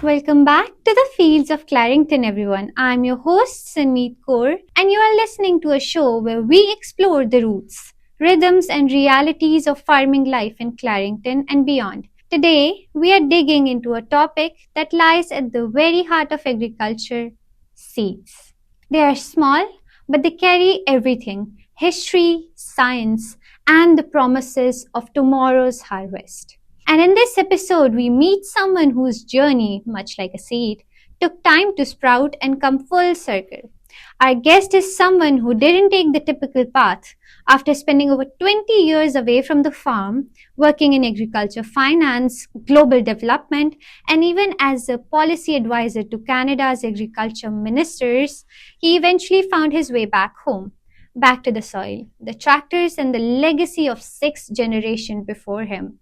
Welcome back to the Fields of Clarington, everyone. I'm your host, Sanmeet Kaur, and you are listening to a show where we explore the roots, rhythms, and realities of farming life in Clarington and beyond. Today, we are digging into a topic that lies at the very heart of agriculture: seeds. They are small, but they carry everything: history, science, and the promises of tomorrow's harvest. And in this episode, we meet someone whose journey, much like a seed, took time to sprout and come full circle. Our guest is someone who didn't take the typical path. After spending over 20 years away from the farm, working in agriculture finance, global development, and even as a policy advisor to Canada's agriculture ministers, he eventually found his way back home, back to the soil, the tractors, and the legacy of sixth generation before him.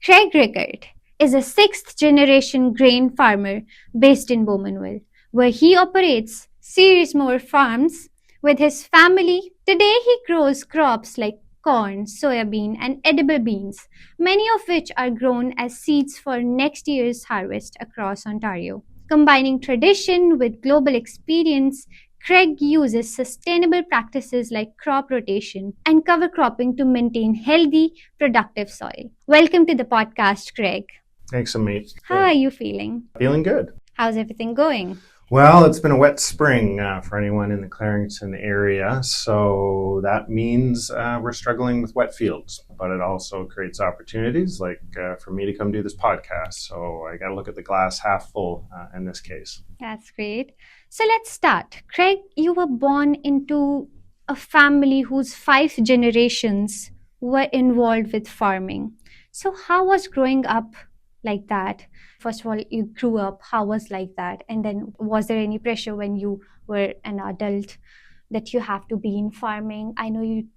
Craig Rickard is a sixth-generation grain farmer based in Bowmanville, where he operates Ceresmore Farms with his family. Today he grows crops like corn, soybean, and edible beans, many of which are grown as seeds for next year's harvest across Ontario. Combining tradition with global experience, Craig uses sustainable practices like crop rotation and cover cropping to maintain healthy, productive soil. Welcome to the podcast, Craig. Thanks, Amit. How are you feeling? Feeling good. How's everything going? Well, it's been a wet spring for anyone in the Clarington area, so that means we're struggling with wet fields, but it also creates opportunities like for me to come do this podcast, so I got to look at the glass half full in this case. That's great. So let's start. Craig, you were born into a family whose 5 generations were involved with farming. So how was growing up like that? First of all, you grew up, how was like that? And then was there any pressure when you were an adult that you have to be in farming? I know you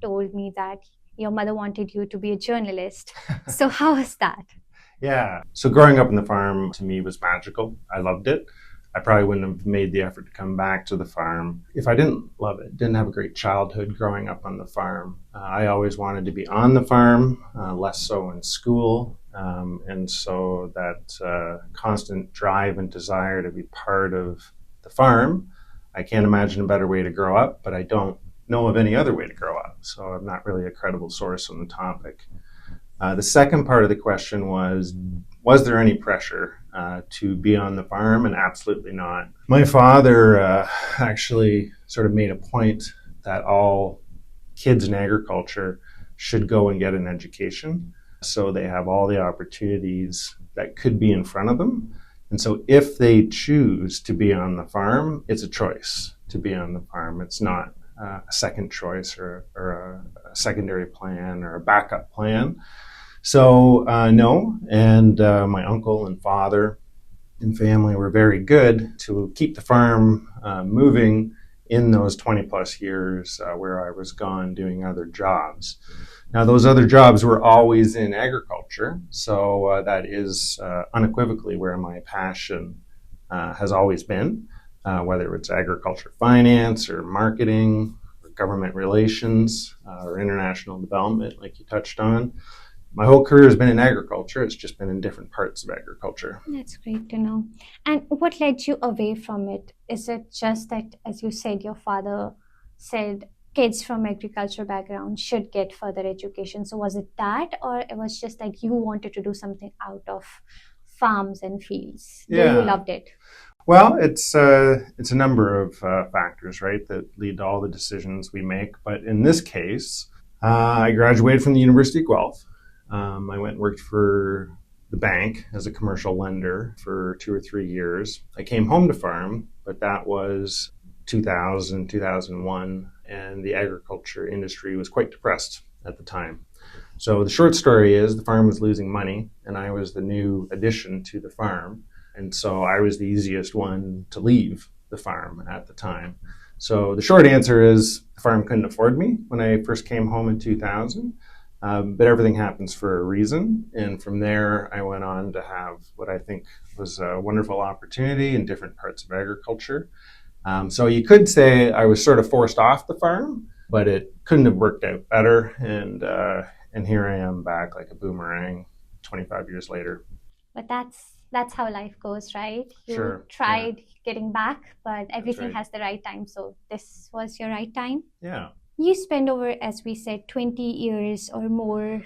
told me that your mother wanted you to be a journalist. So how was that? Yeah. So growing up on the farm to me was magical. I loved it. I probably wouldn't have made the effort to come back to the farm if I didn't love it. Didn't have a great childhood growing up on the farm. I always wanted to be on the farm, less so in school. And so that constant drive and desire to be part of the farm, I can't imagine a better way to grow up, but I don't know of any other way to grow up. So I'm not really a credible source on the topic. The second part of the question was there any pressure to be on the farm? And absolutely not. My father actually sort of made a point that all kids in agriculture should go and get an education, so they have all the opportunities that could be in front of them. And so if they choose to be on the farm, it's a choice to be on the farm. It's not a second choice or a secondary plan or a backup plan. So no, and my uncle and father and family were very good to keep the farm moving in those 20 plus years where I was gone doing other jobs. Now, those other jobs were always in agriculture, so that is unequivocally where my passion has always been, whether it's agriculture finance or marketing or government relations or international development, like you touched on. My whole career has been in agriculture. It's just been in different parts of agriculture. That's great to know. And what led you away from it? Is it just that, as you said, your father said kids from agriculture background should get further education? So was it that, or it was just that you wanted to do something out of farms and fields? Yeah. You loved it? Well, it's a number of factors, right, that lead to all the decisions we make. But in this case, I graduated from the University of Guelph. I went and worked for the bank as a commercial lender for 2 or 3 years. I came home to farm, but that was 2000, 2001, and the agriculture industry was quite depressed at the time. So the short story is the farm was losing money, and I was the new addition to the farm. And so I was the easiest one to leave the farm at the time. So the short answer is the farm couldn't afford me when I first came home in 2000. But everything happens for a reason. And from there, I went on to have what I think was a wonderful opportunity in different parts of agriculture. So you could say I was sort of forced off the farm, but it couldn't have worked out better. And here I am back like a boomerang 25 years later. But that's That's how life goes, right? You Sure. tried getting back, but everything right. has the right time. So this was your right time. Yeah. You spend over, as we said, 20 years or more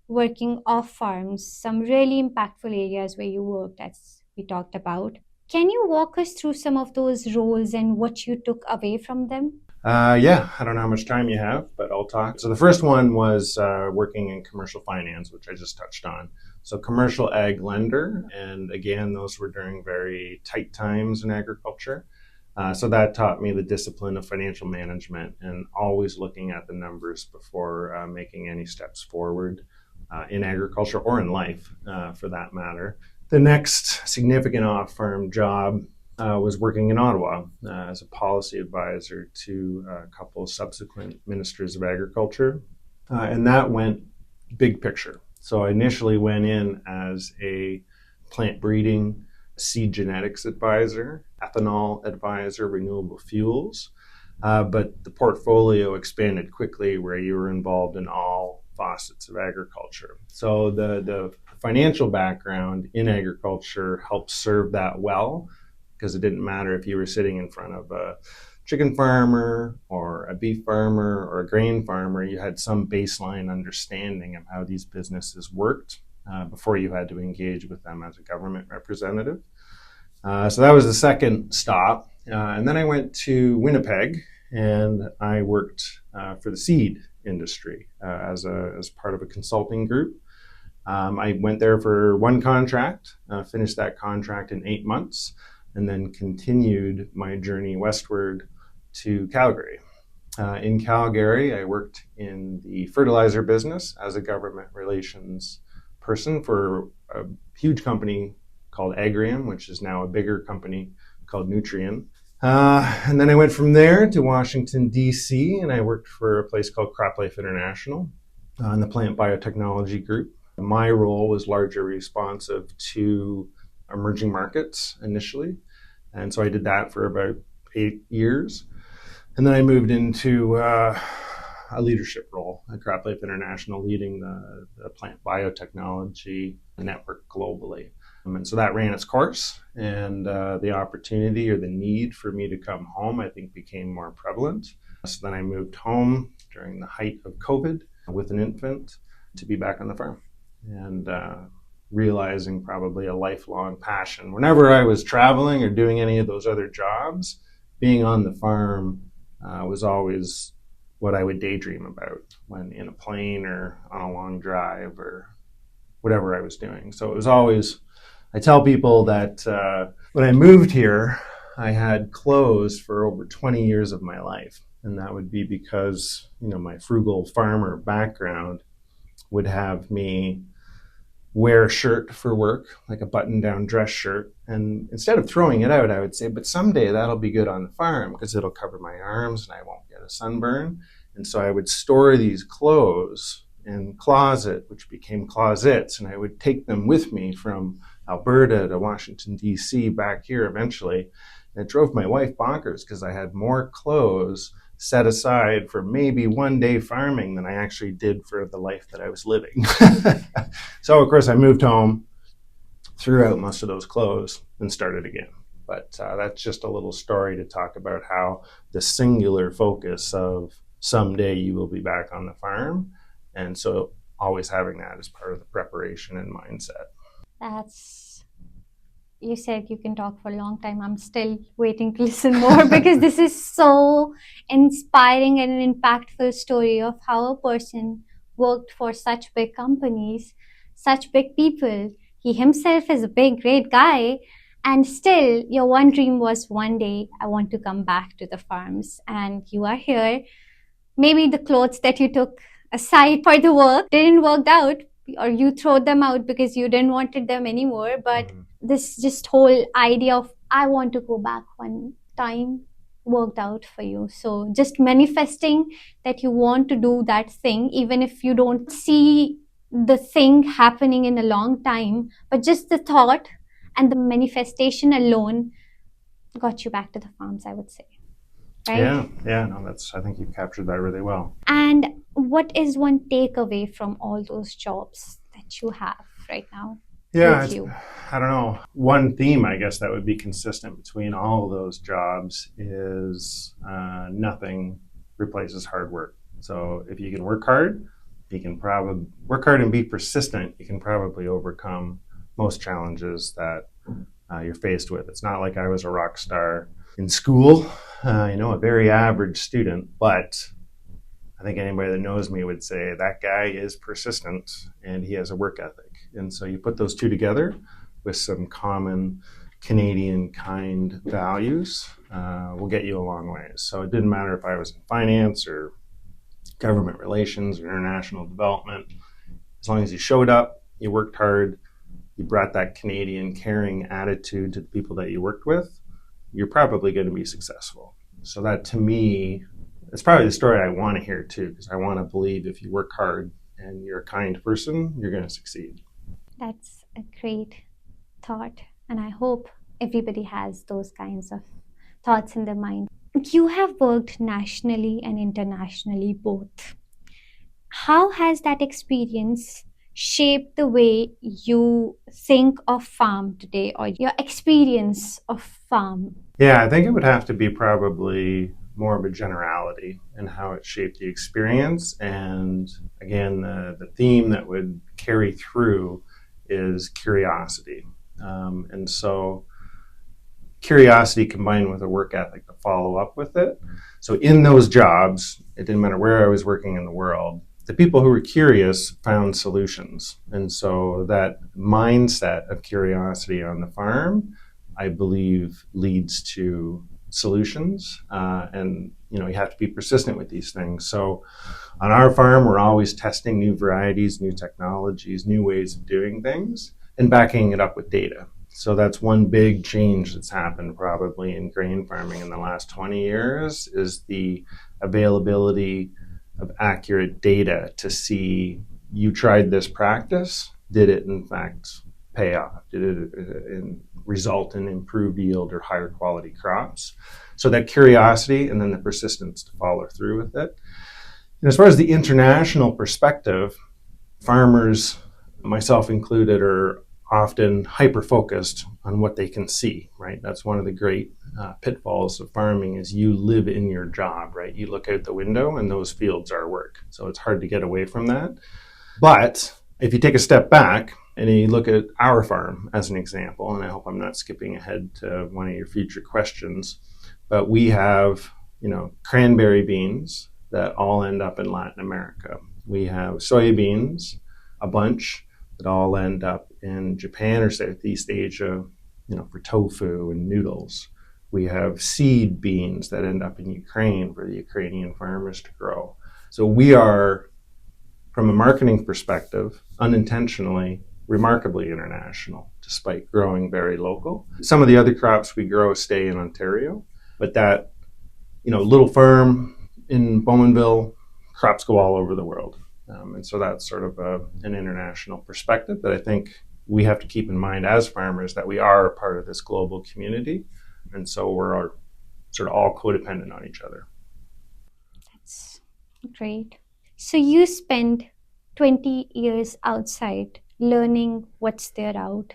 working off farms, some really impactful areas where you worked, as we talked about. Can you walk us through some of those roles and what you took away from them? Yeah, I don't know how much time you have, but I'll talk. So the first one was working in commercial finance, which I just touched on. So commercial ag lender, and again, those were during very tight times in agriculture. So that taught me the discipline of financial management and always looking at the numbers before making any steps forward in agriculture or in life, for that matter. The next significant off-farm job was working in Ottawa as a policy advisor to a couple of subsequent ministers of agriculture. And that went big picture. So I initially went in as a plant breeding, seed genetics advisor, ethanol advisor, renewable fuels. But the portfolio expanded quickly where you were involved in all facets of agriculture. So the financial background in agriculture helped serve that well, because it didn't matter if you were sitting in front of a chicken farmer or a beef farmer or a grain farmer, you had some baseline understanding of how these businesses worked before you had to engage with them as a government representative. So that was the second stop. And then I went to Winnipeg and I worked for the seed industry as part of a consulting group. I went there for one contract, finished that contract in 8 months, and then continued my journey westward to Calgary. In Calgary, I worked in the fertilizer business as a government relations person for a huge company called Agrium, which is now a bigger company called Nutrien. And then I went from there to Washington, D.C., and I worked for a place called CropLife International in the plant biotechnology group. My role was largely responsive to emerging markets initially. And so I did that for about 8 years. And then I moved into a leadership role at CropLife International, leading the plant biotechnology network globally. And so that ran its course, and the opportunity or the need for me to come home, I think, became more prevalent. So then I moved home during the height of COVID with an infant to be back on the farm. And realizing probably a lifelong passion. Whenever I was traveling or doing any of those other jobs, being on the farm was always what I would daydream about when in a plane or on a long drive or whatever I was doing. So it was always, I tell people that when I moved here, I had clothes for over 20 years of my life. And that would be because, my frugal farmer background would have me wear a shirt for work, like a button-down dress shirt. And instead of throwing it out, I would say, but someday that'll be good on the farm because it'll cover my arms and I won't get a sunburn. And so I would store these clothes in closet, which became closets, and I would take them with me from Alberta to Washington, D.C., back here eventually. And it drove my wife bonkers because I had more clothes set aside for maybe one day farming than I actually did for the life that I was living. So, of course, I moved home, threw out most of those clothes, and started again. But that's just a little story to talk about how the singular focus of someday you will be back on the farm. And so always having that as part of the preparation and mindset. You said you can talk for a long time. I'm still waiting to listen more because this is so inspiring and an impactful story of how a person worked for such big companies, such big people. He himself is a big, great guy. And still, your one dream was one day, I want to come back to the farms. And you are here. Maybe the clothes that you took aside for the work didn't work out, or you throw them out because you didn't wanted them anymore. But this just whole idea of I want to go back one time worked out for you. So just manifesting that you want to do that thing, even if you don't see the thing happening in a long time, but just the thought and the manifestation alone got you back to the farms, I would say. Right? Yeah, no, I think you've captured that really well. And what is one takeaway from all those jobs that you have right now? Yeah, with you? I don't know. One theme, I guess, that would be consistent between all of those jobs is nothing replaces hard work. So if you can work hard, you can probably work hard and be persistent. You can probably overcome most challenges that you're faced with. It's not like I was a rock star in school, a very average student, but I think anybody that knows me would say that guy is persistent and he has a work ethic. And so you put those two together with some common Canadian kind values, will get you a long ways. So it didn't matter if I was in finance or government relations or international development. As long as you showed up, you worked hard, you brought that Canadian caring attitude to the people that you worked with, you're probably going to be successful. So that, to me, it's probably the story I want to hear too, because I want to believe if you work hard and you're a kind person, you're going to succeed. That's a great thought, and I hope everybody has those kinds of thoughts in their mind. You have worked nationally and internationally both. How has that experience shaped the way you think of farm today, or your experience of farm? Yeah, I think it would have to be probably more of a generality in how it shaped the experience. And again, the theme that would carry through is curiosity. And so curiosity combined with a work ethic to follow up with it. So in those jobs, it didn't matter where I was working in the world, the people who were curious found solutions. And so that mindset of curiosity on the farm, I believe, leads to solutions. And you have to be persistent with these things. So on our farm, we're always testing new varieties, new technologies, new ways of doing things, and backing it up with data. So that's one big change that's happened probably in grain farming in the last 20 years is the availability of accurate data to see you tried this practice, did it in fact pay off? Did it result in improved yield or higher quality crops? So that curiosity and then the persistence to follow through with it. And as far as the international perspective, farmers, myself included, are often hyper-focused on what they can see, right? That's one of the great pitfalls of farming is you live in your job, right? You look out the window and those fields are work. So it's hard to get away from that. But if you take a step back and you look at our farm as an example, and I hope I'm not skipping ahead to one of your future questions, but we have, cranberry beans that all end up in Latin America. We have soybeans, a bunch, that all end up in Japan or Southeast Asia, for tofu and noodles. We have seed beans that end up in Ukraine for the Ukrainian farmers to grow. So we are, from a marketing perspective, unintentionally, remarkably international, despite growing very local. Some of the other crops we grow stay in Ontario, but that, little farm in Bowmanville, crops go all over the world. And so that's sort of an international perspective that I think we have to keep in mind as farmers, that we are a part of this global community. And so we're sort of all codependent on each other. That's great. So you spent 20 years outside learning what's there out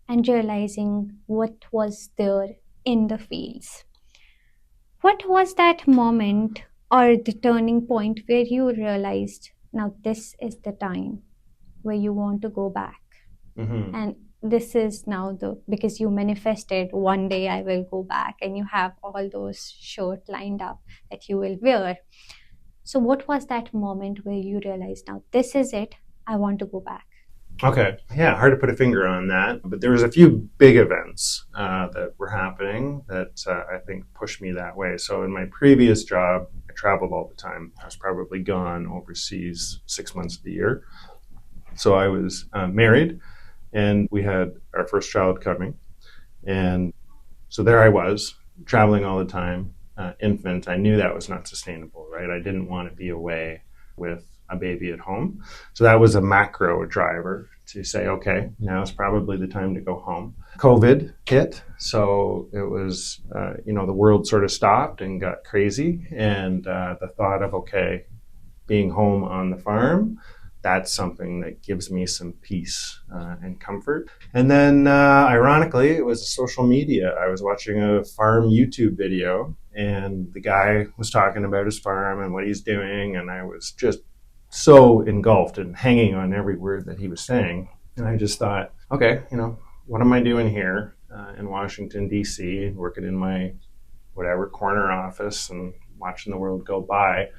and realizing what was there in the fields. What was that moment or the turning point where you realized, now this is the time where you want to go back? Mm-hmm. And this is now because you manifested one day I will go back, and you have all those shirts lined up that you will wear. So what was that moment where you realized, now this is it, I want to go back? Okay. Yeah, hard to put a finger on that. But there was a few big events that were happening that I think pushed me that way. So in my previous job, I traveled all the time. I was probably gone overseas 6 months of the year. So I was married, and we had our first child coming. And so there I was, traveling all the time, infant. I knew that was not sustainable, right? I didn't want to be away with a baby at home. So that was a macro driver to say, okay, now is probably the time to go home. COVID hit. So it was, the world sort of stopped and got crazy. And the thought of, okay, being home on the farm, that's something that gives me some peace and comfort. And then, ironically, it was social media. I was watching a farm YouTube video, and the guy was talking about his farm and what he's doing, and I was just so engulfed and hanging on every word that he was saying. And I just thought, okay, what am I doing here in Washington, D.C., working in my whatever corner office and watching the world go by?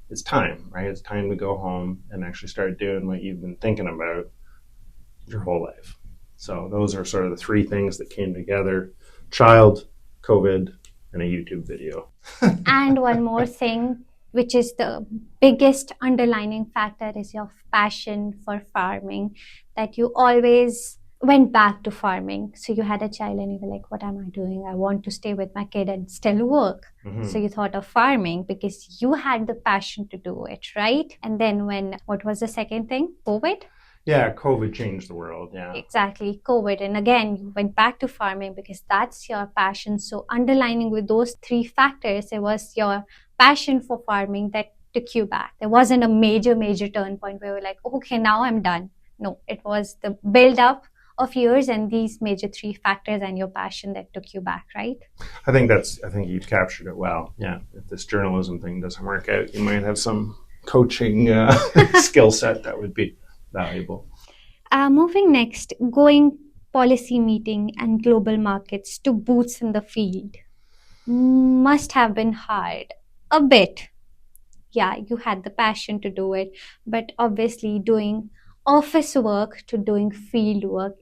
It's time, right? It's time to go home and actually start doing what you've been thinking about your whole life. So those are sort of the three things that came together: child, COVID, and a YouTube video. And one more thing, which is the biggest underlining factor, is your passion for farming, that you always went back to farming. So you had a child and you were like, what am I doing? I want to stay with my kid and still work. Mm-hmm. So you thought of farming because you had the passion to do it, right? And then what was the second thing? COVID? Yeah, COVID changed the world, yeah. Exactly, COVID. And again, you went back to farming because that's your passion. So underlining with those three factors, it was your passion for farming that took you back. There wasn't a major turn point where you were like, okay, now I'm done. No, it was the build up of years and these major three factors and your passion that took you back, right? I think you've captured it well. Yeah, if this journalism thing doesn't work out, you might have some coaching skill set that would be valuable. Moving next, going policy meeting and global markets to boots in the field must have been hard. A bit. Yeah, you had the passion to do it, but obviously doing office work to doing field work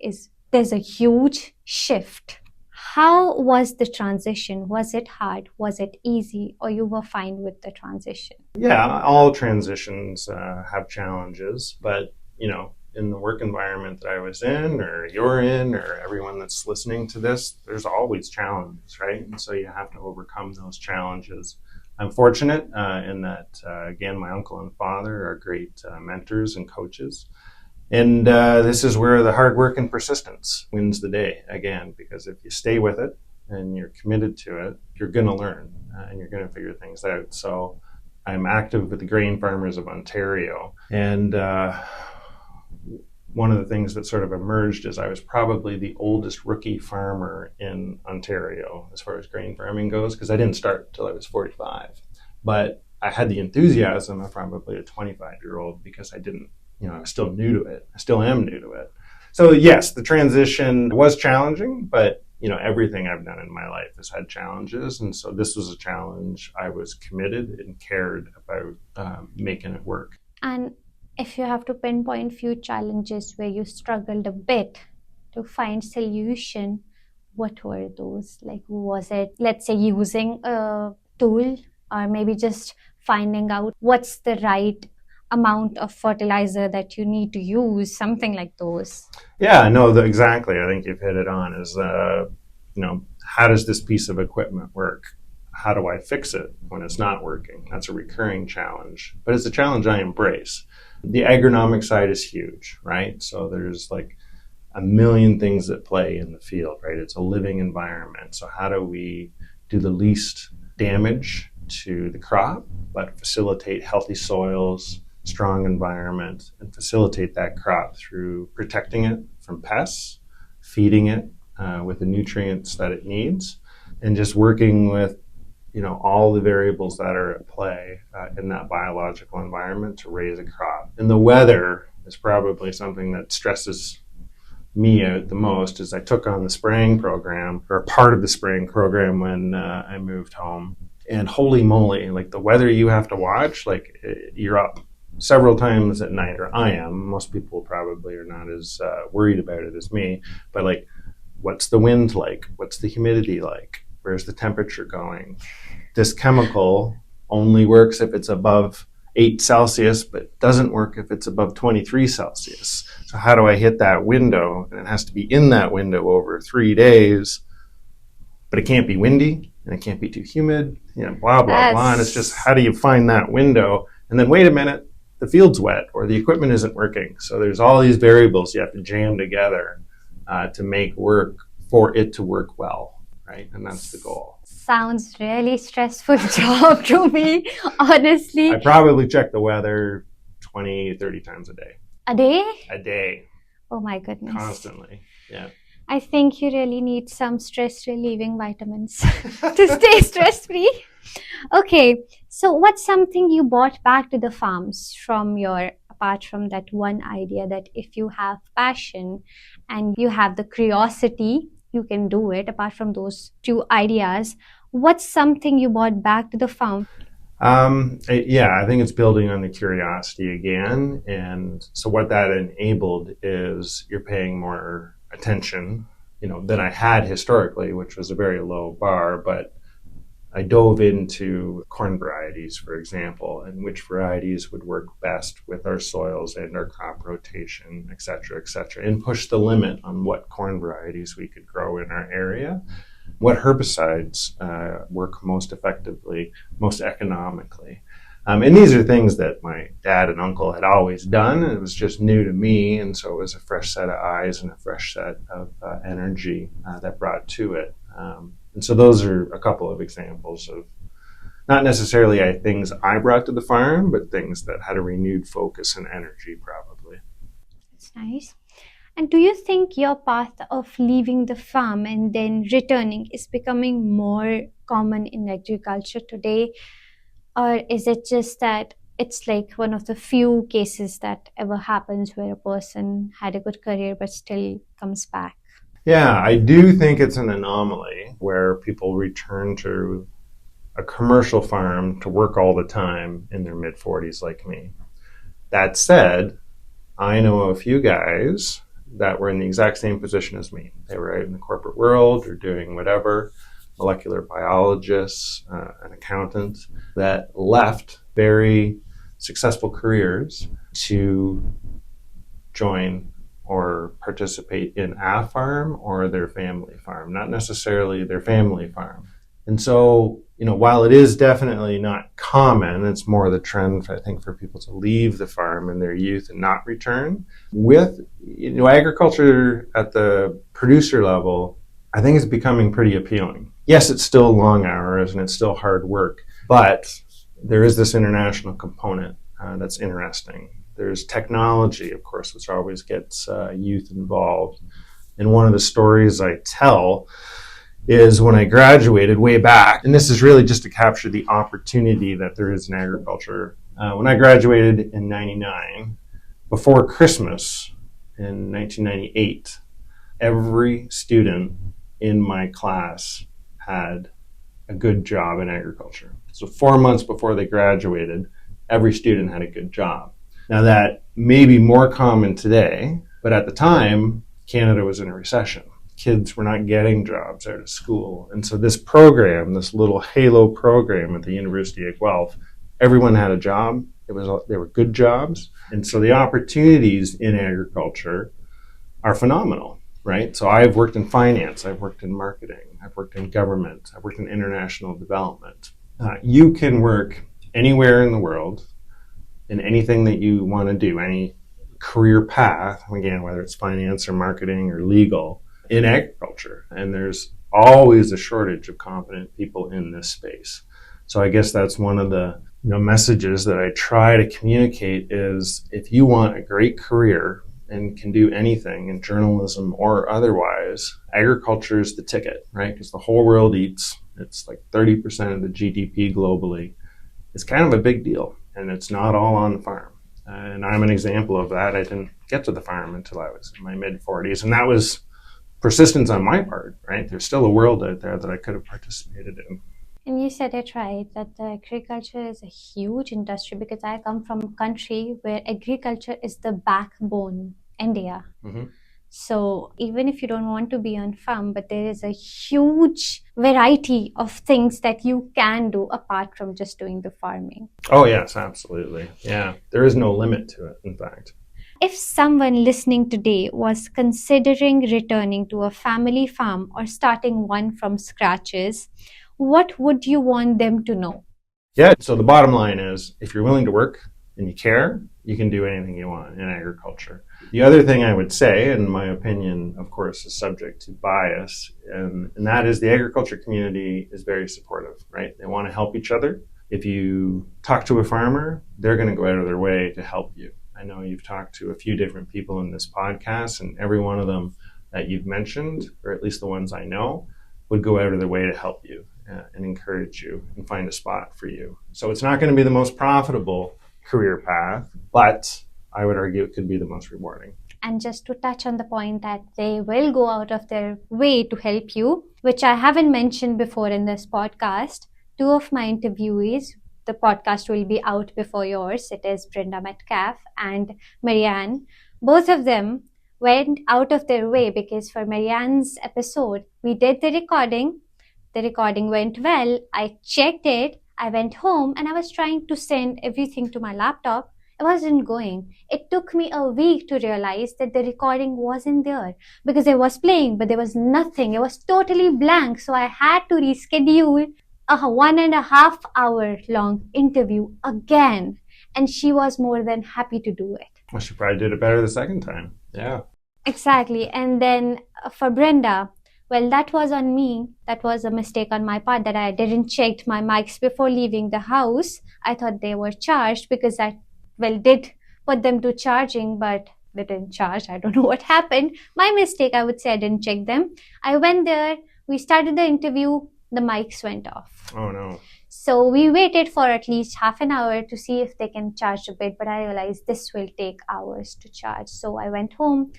there's a huge shift. How was the transition? Was it hard? Was it easy? Or you were fine with the transition? Yeah, all transitions have challenges, but in the work environment that I was in, or you're in, or everyone that's listening to this, there's always challenges, right? And so you have to overcome those challenges. I'm fortunate in that, again, my uncle and father are great mentors and coaches. And this is where the hard work and persistence wins the day, again, because if you stay with it and you're committed to it, you're going to learn and you're going to figure things out. So I'm active with the Grain Farmers of Ontario. And one of the things that sort of emerged is I was probably the oldest rookie farmer in Ontario as far as grain farming goes, because I didn't start until I was 45. But I had the enthusiasm of probably a 25-year-old because I was still new to it. I still am new to it. So yes, the transition was challenging, but everything I've done in my life has had challenges. And so this was a challenge. I was committed and cared about making it work. And if you have to pinpoint few challenges where you struggled a bit to find solution, what were those? Like, was it, let's say, using a tool, or maybe just finding out what's the right amount of fertilizer that you need to use, something like those? Yeah, no, exactly. I think you've hit it on. Is how does this piece of equipment work? How do I fix it when it's not working? That's a recurring challenge, but it's a challenge I embrace. The agronomic side is huge, right? So there's like a million things that play in the field, right? It's a living environment. So how do we do the least damage to the crop, but facilitate healthy soils, strong environment, and facilitate that crop through protecting it from pests, feeding it with the nutrients that it needs, and just working with all the variables that are at play in that biological environment to raise a crop. And the weather is probably something that stresses me out the most, as I took on the spraying program, or part of the spraying program, when I moved home. And holy moly, like the weather you have to watch, like you're up several times at night, or I am. Most people probably are not as worried about it as me, but like, what's the wind like? What's the humidity like? Where's the temperature going? This chemical only works if it's above 8 Celsius, but doesn't work if it's above 23 Celsius. So how do I hit that window? And it has to be in that window over 3 days, but it can't be windy and it can't be too humid, blah, blah, blah. And it's just, how do you find that window? And then wait a minute, the field's wet or the equipment isn't working. So there's all these variables you have to jam together to make work for it to work well. Right? And that's the goal. Sounds really stressful job to me, honestly. I probably check the weather 20, 30 times a day. A day? A day, Oh my goodness. constantly. Yeah. I think you really need some stress relieving vitamins to stay stress free. Okay, so what's something you brought back to the farms apart from that one idea that if you have passion and you have the curiosity, you can do it. Apart from those two ideas, what's something you brought back to the farm? Yeah, I think it's building on the curiosity again. And so what that enabled is you're paying more attention, than I had historically, which was a very low bar, but I dove into corn varieties, for example, and which varieties would work best with our soils and our crop rotation, et cetera, and push the limit on what corn varieties we could grow in our area, what herbicides work most effectively, most economically. And these are things that my dad and uncle had always done, and it was just new to me, and so it was a fresh set of eyes and a fresh set of energy that brought to it. And so those are a couple of examples of not necessarily things I brought to the farm, but things that had a renewed focus and energy probably. That's nice. And do you think your path of leaving the farm and then returning is becoming more common in agriculture today? Or is it just that it's like one of the few cases that ever happens where a person had a good career but still comes back? Yeah, I do think it's an anomaly where people return to a commercial farm to work all the time in their mid-40s like me. That said, I know a few guys that were in the exact same position as me. They were out in the corporate world or doing whatever, molecular biologists, an accountant, that left very successful careers to join or participate in a farm or their family farm, not necessarily their family farm. And so, while it is definitely not common, it's more the trend, I think, for people to leave the farm in their youth and not return. With, agriculture at the producer level, I think it's becoming pretty appealing. Yes, it's still long hours and it's still hard work, but there is this international component that's interesting. There's technology, of course, which always gets youth involved. And one of the stories I tell is when I graduated way back, and this is really just to capture the opportunity that there is in agriculture. When I graduated in 99, before Christmas in 1998, every student in my class had a good job in agriculture. So 4 months before they graduated, every student had a good job. Now that may be more common today, but at the time, Canada was in a recession. Kids were not getting jobs out of school. And so this program, this little halo program at the University of Guelph, everyone had a job. They were good jobs. And so the opportunities in agriculture are phenomenal, right? So I've worked in finance, I've worked in marketing, I've worked in government, I've worked in international development. You can work anywhere in the world in anything that you want to do, any career path, again, whether it's finance or marketing or legal, in agriculture. And there's always a shortage of competent people in this space. So I guess that's one of the messages that I try to communicate is if you want a great career and can do anything in journalism or otherwise, agriculture is the ticket, right? Because the whole world eats. It's like 30% of the GDP globally. It's kind of a big deal, and it's not all on the farm. And I'm an example of that. I didn't get to the farm until I was in my mid-40s, and that was persistence on my part, right? There's still a world out there that I could have participated in. And you said it right, that agriculture is a huge industry because I come from a country where agriculture is the backbone, India. Mm-hmm. So even if you don't want to be on farm, but there is a huge variety of things that you can do apart from just doing the farming. Oh, yes, absolutely. Yeah, there is no limit to it, in fact. If someone listening today was considering returning to a family farm or starting one from scratches, what would you want them to know? Yeah, so the bottom line is if you're willing to work and you care, you can do anything you want in agriculture. The other thing I would say, and my opinion, of course, is subject to bias, and that is the agriculture community is very supportive, right? They want to help each other. If you talk to a farmer, they're going to go out of their way to help you. I I know you've talked to a few different people in this podcast, and every one of them that you've mentioned, or at least the ones I know, would go out of their way to help you and encourage you and find a spot for you. So it's not going to be the most profitable career path, but I would argue it could be the most rewarding. And just to touch on the point that they will go out of their way to help you, which I haven't mentioned before in this podcast, two of my interviewees, the podcast will be out before yours. It is Brenda Metcalf and Marianne. Both of them went out of their way because for Marianne's episode, we did the recording. The recording went well. I checked it. I went home and I was trying to send everything to my laptop. It wasn't going. It took me a week to realize that the recording wasn't there because it was playing, but there was nothing. It was totally blank. So I had to reschedule a 1.5 hour long interview again. And she was more than happy to do it. Well, she probably did it better the second time. Yeah. Exactly. And then for Brenda, well, that was on me. That was a mistake on my part that I didn't check my mics before leaving the house. I thought they were charged because I did put them to charging, but they didn't charge. I don't know what happened. My mistake, I would say. I didn't check them. I went there. We started the interview. The mics went off. Oh, no. So we waited for at least half an hour to see if they can charge a bit, but I realized this will take hours to charge. So I went home.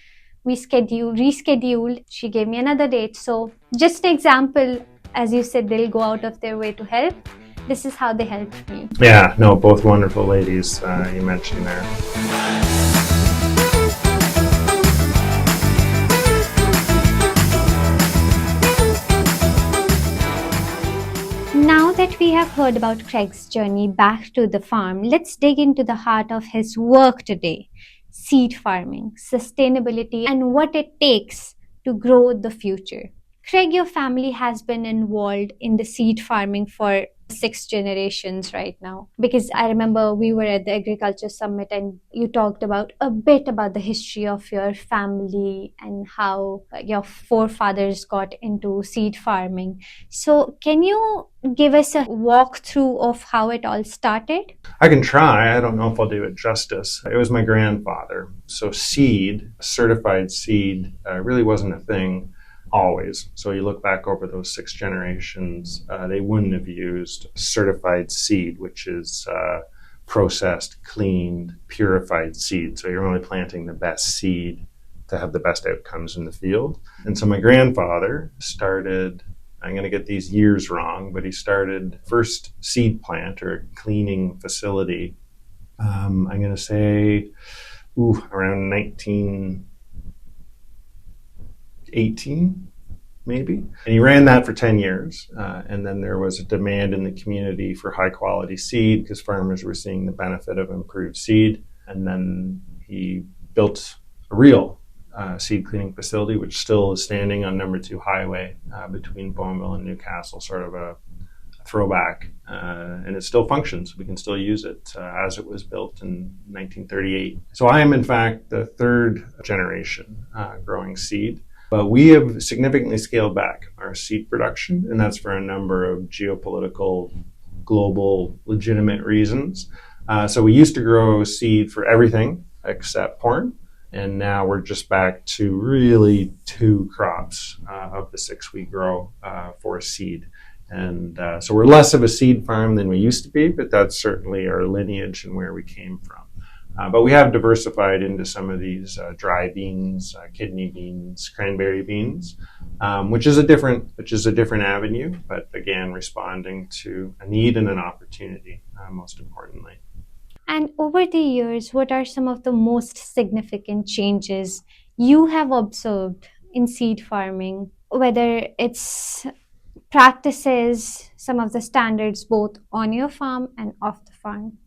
We rescheduled. She gave me another date. So just an example, as you said, they'll go out of their way to help. This is how they helped me. Yeah, no, both wonderful ladies you mentioned there. Now that we have heard about Craig's journey back to the farm, let's dig into the heart of his work today. Seed farming, sustainability, and what it takes to grow the future. Craig, your family has been involved in the seed farming for 6 generations right now, because I remember we were at the agriculture summit and you talked about a bit about the history of your family and how your forefathers got into seed farming. So can you give us a walkthrough of how it all started? I can try. I don't know if I'll do it justice. It was my grandfather. So seed, certified seed, really wasn't a thing always. So you look back over those 6 generations, they wouldn't have used certified seed, which is processed, cleaned, purified seed. So you're only planting the best seed to have the best outcomes in the field. And so my grandfather started, I'm going to get these years wrong, but he started first seed plant or cleaning facility, I'm going to say around 1918, maybe. And he ran that for 10 years. And then there was a demand in the community for high quality seed because farmers were seeing the benefit of improved seed. And then he built a real seed cleaning facility, which still is standing on number 2 highway between Bowmanville and Newcastle, sort of a throwback. And it still functions. We can still use it as it was built in 1938. So I am, in fact, the 3rd generation growing seed. But we have significantly scaled back our seed production, and that's for a number of geopolitical, global, legitimate reasons. So we used to grow seed for everything except corn, and now we're just back to really 2 crops of the 6 we grow for seed. And so we're less of a seed farm than we used to be, but that's certainly our lineage and where we came from. But we have diversified into some of these dry beans, kidney beans, cranberry beans, which is a different avenue, but again, responding to a need and an opportunity, most importantly. And over the years, what are some of the most significant changes you have observed in seed farming, whether it's practices, some of the standards both on your farm and off the farm?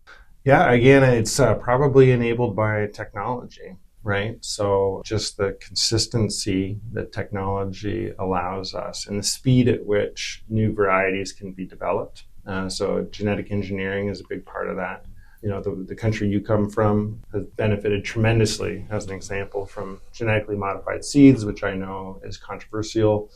Yeah, again, it's probably enabled by technology, right? So just the consistency that technology allows us and the speed at which new varieties can be developed. So genetic engineering is a big part of that. You know, the country you come from has benefited tremendously, as an example, from genetically modified seeds, which I know is controversial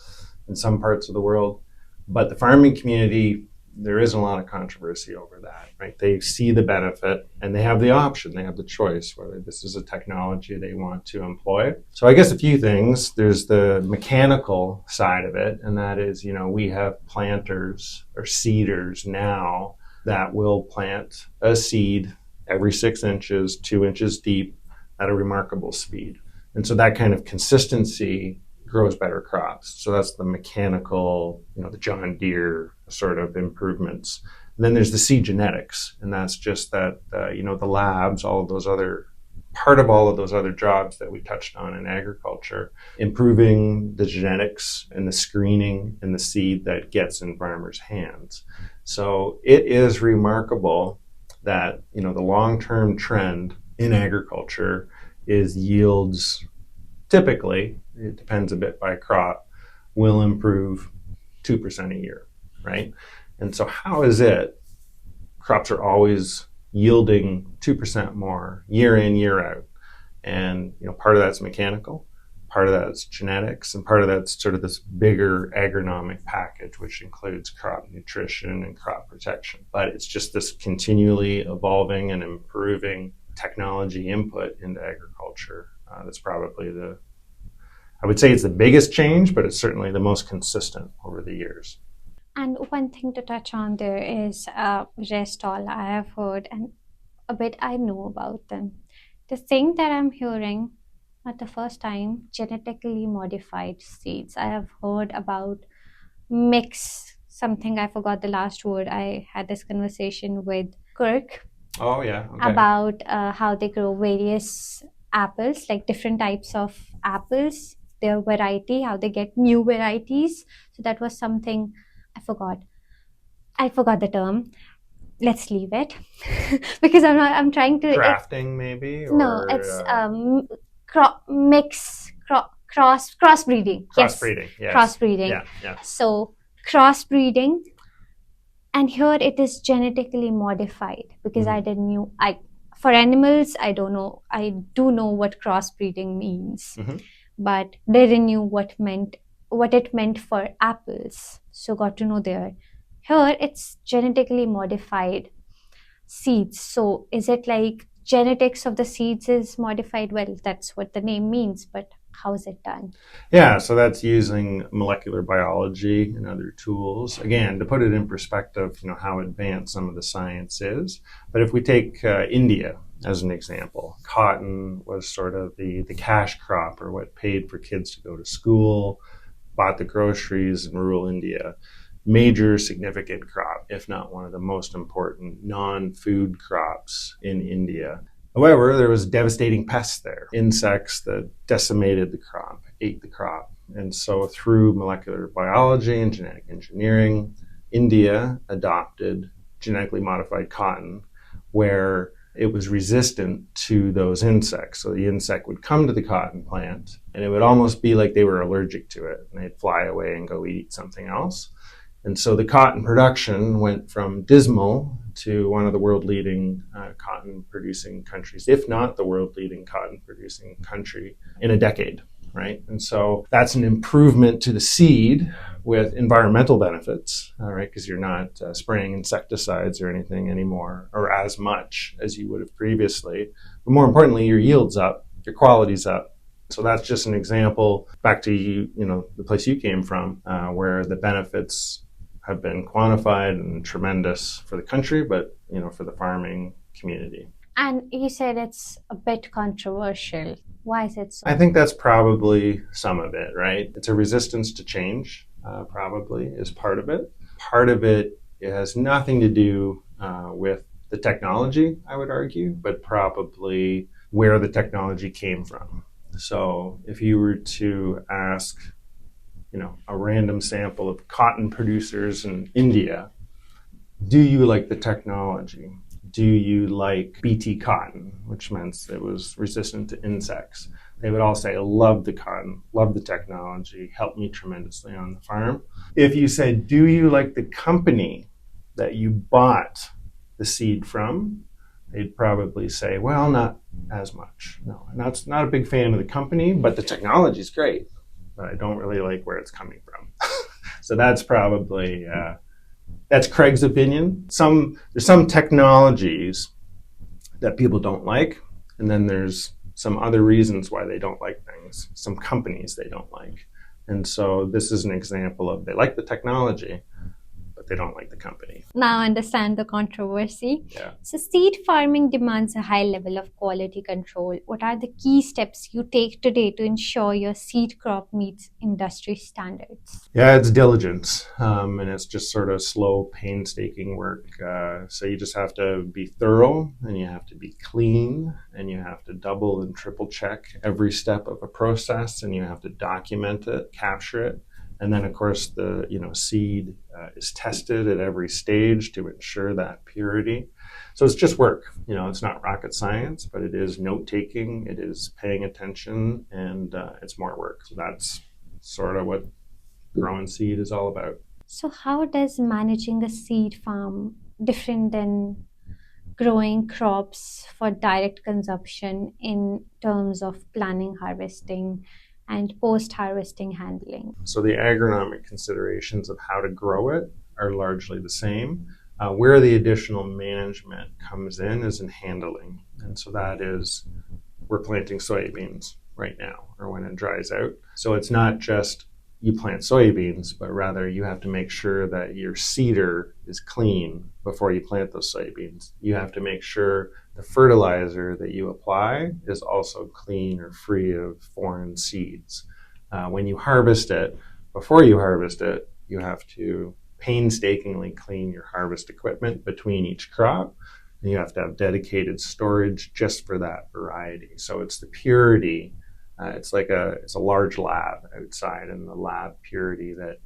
in some parts of the world. But the farming community there isn't a lot of controversy over that, right? They see the benefit and they have the option, they have the choice whether this is a technology they want to employ. So I guess a few things. There's the mechanical side of it, and that is, we have planters or seeders now that will plant a seed every 6 inches, 2 inches deep at a remarkable speed. And so that kind of consistency grows better crops. So that's the mechanical, the John Deere sort of improvements. And then there's the seed genetics, and that's just that, the labs, part of all of those other jobs that we touched on in agriculture, improving the genetics and the screening and the seed that gets in farmers' hands. So it is remarkable that, the long-term trend in agriculture is yields typically, it depends a bit by crop, will improve 2% a year, right? And so how is it crops are always yielding 2% more year in, year out? And, part of that's mechanical, part of that's genetics, and part of that's sort of this bigger agronomic package, which includes crop nutrition and crop protection. But it's just this continually evolving and improving technology input into agriculture. That's probably I would say it's the biggest change, but it's certainly the most consistent over the years. And one thing to touch on there is Restall. I have heard and a bit I know about them. The thing that I'm hearing at the first time, genetically modified seeds. I have heard about mix something, I forgot the last word. I had this conversation with Kirk. Oh, yeah. Okay. About how they grow various apples, like different types of apples, their variety, how they get new varieties. So that was something I forgot. I forgot the term. Let's leave it because I'm trying to grafting maybe. No, it's crossbreeding. Crossbreeding. Yes. Crossbreeding. Yeah. So crossbreeding. And here it is genetically modified because for animals, I don't know. I do know what crossbreeding means, but didn't knew what it meant for apples. So got to know there. Here it's genetically modified seeds. So is it like genetics of the seeds is modified? Well, that's what the name means, but how is it done? Yeah, so that's using molecular biology and other tools. Again, to put it in perspective, how advanced some of the science is. But if we take India as an example, cotton was sort of the cash crop, or what paid for kids to go to school, bought the groceries in rural India. Major significant crop, if not one of the most important non-food crops in India. However, there was devastating pests there, insects that decimated the crop, ate the crop. And so through molecular biology and genetic engineering, India adopted genetically modified cotton where it was resistant to those insects. So the insect would come to the cotton plant and it would almost be like they were allergic to it, and they'd fly away and go eat something else. And so the cotton production went from dismal to one of the world-leading cotton-producing countries, if not the world-leading cotton-producing country in a decade, right? And so that's an improvement to the seed with environmental benefits, right? Because you're not spraying insecticides or anything anymore, or as much as you would have previously. But more importantly, your yield's up, your quality's up. So that's just an example, back to the place you came from, where the benefits have been quantified and tremendous for the country, but for the farming community. And you said it's a bit controversial. Why is it so? I think that's probably some of it, right? It's a resistance to change, probably is part of it. Part of it has nothing to do with the technology, I would argue, but probably where the technology came from. So if you were to ask a random sample of cotton producers in India, do you like the technology? Do you like BT cotton, which meant it was resistant to insects? They would all say, I love the cotton, love the technology, helped me tremendously on the farm. If you said, do you like the company that you bought the seed from? They'd probably say, well, not as much. No, not a big fan of the company, but the technology is great. But I don't really like where it's coming from. So that's probably That's Craig's opinion. There's some technologies that people don't like, and then there's some other reasons why they don't like things, some companies they don't like. And so this is an example of they like the technology, but they don't like the company. Now I understand the controversy. Yeah. So seed farming demands a high level of quality control. What are the key steps you take today to ensure your seed crop meets industry standards? Yeah, it's diligence, and it's just sort of slow, painstaking work. So you just have to be thorough, and you have to be clean, and you have to double and triple check every step of a process, and you have to document it, capture it. And then, of course, the seed is tested at every stage to ensure that purity. So it's just work. It's not rocket science, but it is note-taking, it is paying attention, and it's more work. So that's sort of what growing seed is all about. So how does managing a seed farm different than growing crops for direct consumption in terms of planning, harvesting, and post-harvesting handling? So the agronomic considerations of how to grow it are largely the same. Where the additional management comes in is in handling. And so that is, we're planting soybeans right now, or when it dries out. So it's not just you plant soybeans, but rather you have to make sure that your seeder is clean before you plant those soybeans. You have to make sure the fertilizer that you apply is also clean or free of foreign seeds. When you harvest it, before you harvest it, you have to painstakingly clean your harvest equipment between each crop. And you have to have dedicated storage just for that variety. So it's the purity. It's a large lab outside, and the lab purity that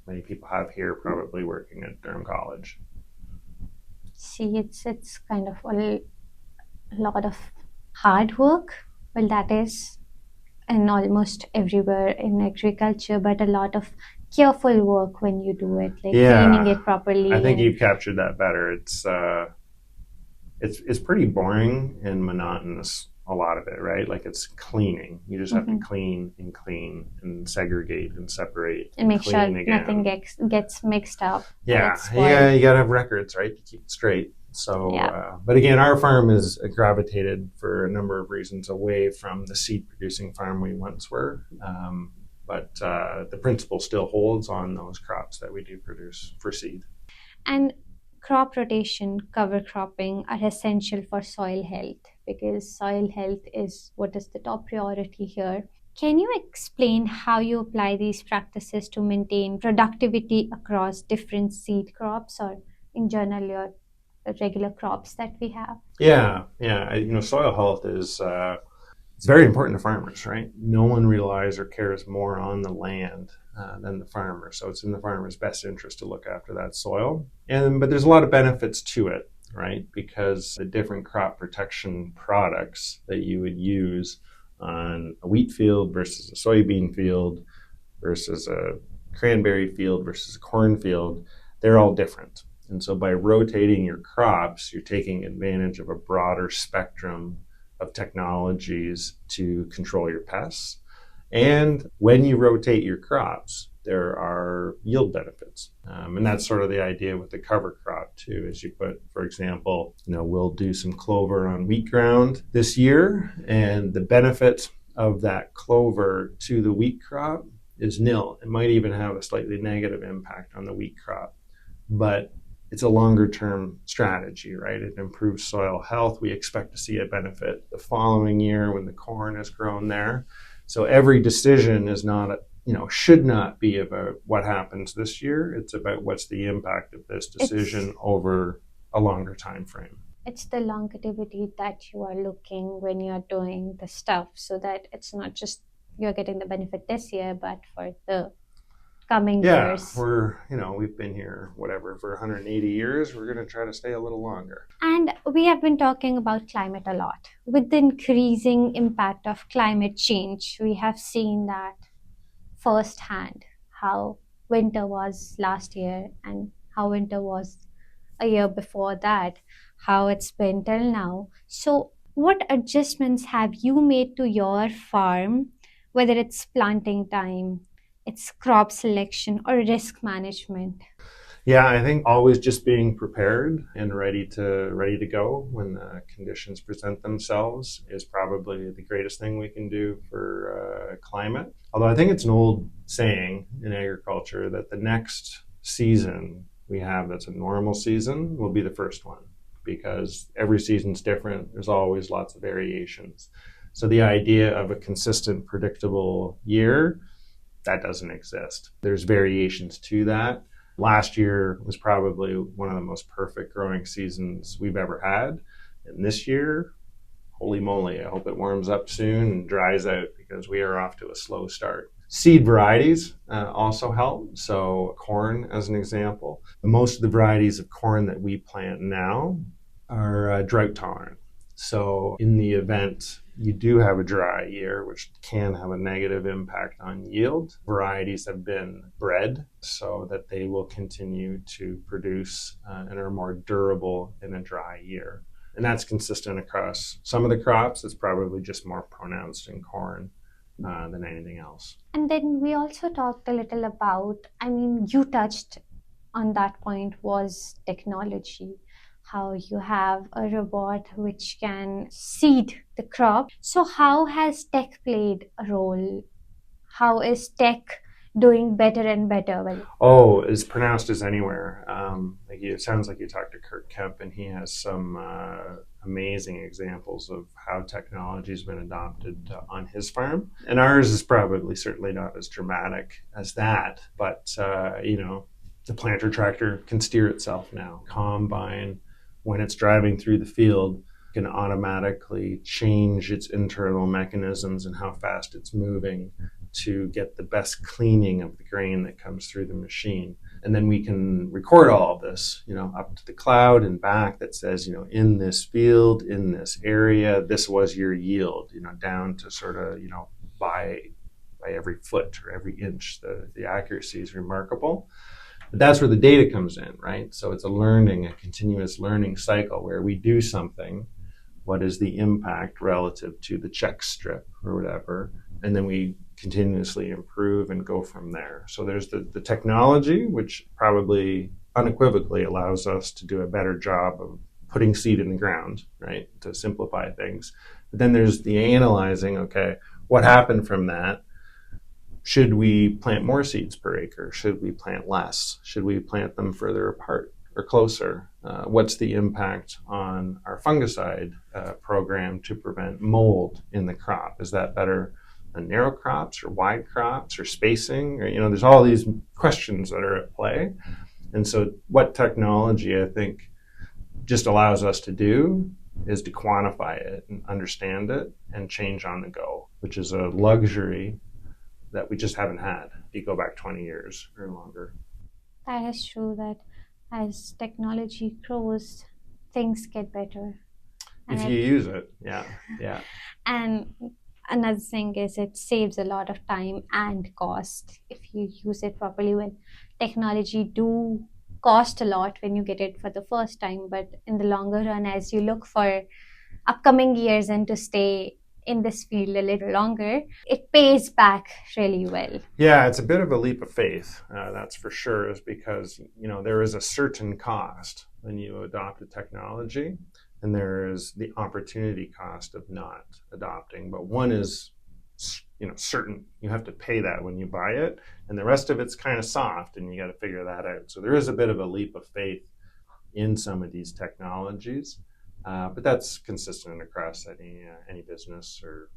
many people have here, probably working at Durham College. See, it's kind of a lot of hard work. Well, that is in almost everywhere in agriculture, but a lot of careful work when you do it, like cleaning it properly. I think you've captured that better. It's pretty boring and monotonous, a lot of it, right? Like it's cleaning. You just have to clean and segregate and separate and make sure again. Nothing gets mixed up. Yeah, you gotta have records, right, to keep it straight. So, but again, our farm is gravitated for a number of reasons away from the seed producing farm we once were. But the principle still holds on those crops that we do produce for seed. And crop rotation, cover cropping are essential for soil health, because soil health is what is the top priority here. Can you explain how you apply these practices to maintain productivity across different seed crops, or in general your regular crops that we have? Yeah. Soil health is it's very important to farmers, right? No one relies or cares more on the land than the farmer. So it's in the farmer's best interest to look after that soil. But there's a lot of benefits to it, right? Because the different crop protection products that you would use on a wheat field versus a soybean field versus a cranberry field versus a corn field, they're all different. And so by rotating your crops, you're taking advantage of a broader spectrum of technologies to control your pests. And when you rotate your crops, there are yield benefits. And that's sort of the idea with the cover crop too, is you put, for example, we'll do some clover on wheat ground this year, and the benefit of that clover to the wheat crop is nil. It might even have a slightly negative impact on the wheat crop, but it's a longer term strategy, right? It improves soil health. We expect to see a benefit the following year when the corn is grown there. So every decision is not, should not be about what happens this year. It's about what's the impact of this decision over a longer time frame. It's the longevity that you are looking when you're doing the stuff, so that it's not just you're getting the benefit this year, but for the coming years. We've been here, for 180 years. We're going to try to stay a little longer. And we have been talking about climate a lot. With the increasing impact of climate change, we have seen that firsthand, how winter was last year and how winter was a year before that, how it's been till now. So what adjustments have you made to your farm, whether it's planting time, it's crop selection, or risk management? Yeah, I think always just being prepared and ready to go when the conditions present themselves is probably the greatest thing we can do for climate. Although I think it's an old saying in agriculture that the next season we have that's a normal season will be the first one, because every season's different. There's always lots of variations. So the idea of a consistent, predictable year, that doesn't exist. There's variations to that. Last year was probably one of the most perfect growing seasons we've ever had. And this year, holy moly, I hope it warms up soon and dries out, because we are off to a slow start. Seed varieties also help. So corn, as an example. Most of the varieties of corn that we plant now are drought tolerant. So in the event you do have a dry year, which can have a negative impact on yield, varieties have been bred so that they will continue to produce and are more durable in a dry year. And that's consistent across some of the crops. It's probably just more pronounced in corn than anything else. And then we also talked a little about, you touched on that point, was technology. How you have a robot which can seed the crop. So how has tech played a role? How is tech doing better and better? Oh, as pronounced as anywhere. It sounds like you talked to Kurt Kemp, and he has some amazing examples of how technology has been adopted on his farm. And ours is probably certainly not as dramatic as that, but the planter tractor can steer itself now. Combine, when it's driving through the field, can automatically change its internal mechanisms and how fast it's moving to get the best cleaning of the grain that comes through the machine. And then we can record all of this, up to the cloud and back, that says, in this field, in this area, this was your yield, down to sort of, by every foot or every inch. The accuracy is remarkable. But that's where the data comes in, right? So it's a continuous learning cycle where we do something. What is the impact relative to the check strip or whatever? And then we continuously improve and go from there. So there's the technology, which probably unequivocally allows us to do a better job of putting seed in the ground, right? To simplify things. But then there's the analyzing, okay, what happened from that? Should we plant more seeds per acre? Should we plant less? Should we plant them further apart or closer? What's the impact on our fungicide program to prevent mold in the crop? Is that better than narrow crops or wide crops or spacing? Or, there's all these questions that are at play. And so what technology, I think, just allows us to do is to quantify it and understand it and change on the go, which is a luxury that we just haven't had if you go back 20 years or longer. That is true, that as technology grows, things get better. If you use it, yeah. And another thing is it saves a lot of time and cost if you use it properly. When technology do cost a lot when you get it for the first time, but in the longer run, as you look for upcoming years and to stay in this field a little longer, it pays back really well. Yeah, it's a bit of a leap of faith, that's for sure, is because, there is a certain cost when you adopt a technology, and there is the opportunity cost of not adopting. But one is, certain. You have to pay that when you buy it, and the rest of it's kind of soft, and you got to figure that out. So there is a bit of a leap of faith in some of these technologies. But that's consistent across any business or